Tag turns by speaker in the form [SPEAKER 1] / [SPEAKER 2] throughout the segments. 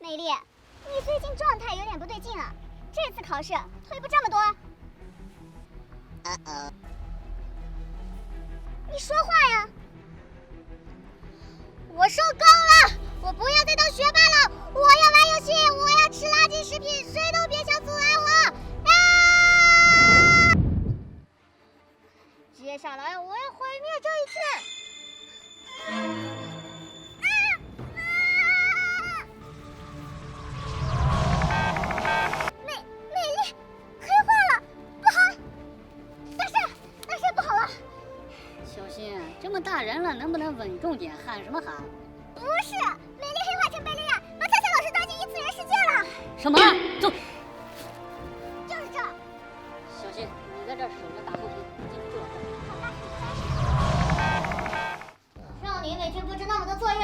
[SPEAKER 1] 美丽，你最近状态有点不对劲啊，这次考试退步这么多。你说话呀！我受够了，我不要再当学霸了，我要玩游戏，我要吃垃圾食品，谁都别想阻碍我！接下来我要毁灭这一切！美丽，黑化了，不好！大帅不好了！
[SPEAKER 2] 小心，这么大人了，能不能稳重点？喊什么喊？
[SPEAKER 1] 不是，美丽黑化成贝利亚，把恰恰老师抓进异次元世界了。
[SPEAKER 2] 什么？
[SPEAKER 1] 就是这。
[SPEAKER 2] 小心，你在这儿守着大后庭，进去做。
[SPEAKER 1] 让你每天布置那么多作业，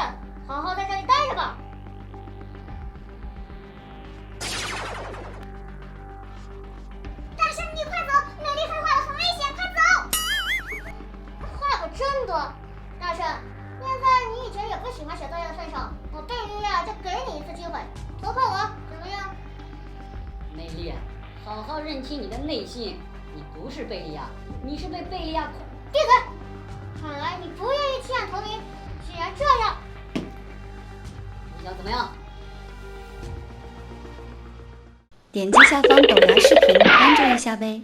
[SPEAKER 1] 好好在这里待着吧。大师，你快走！美丽黑化了，很危险，快走！话可真多。大圣，念在你以前也不喜欢写作业的份上，我贝利亚就给你一次机会，投靠我，怎么样？
[SPEAKER 2] 美丽，好好认清你的内心，你不是贝利亚，你是被贝利亚
[SPEAKER 1] 闭嘴！看来你不愿意弃暗投明。既然这样，
[SPEAKER 2] 你想怎么样？
[SPEAKER 3] 点击下方陡牙视频关注一下呗。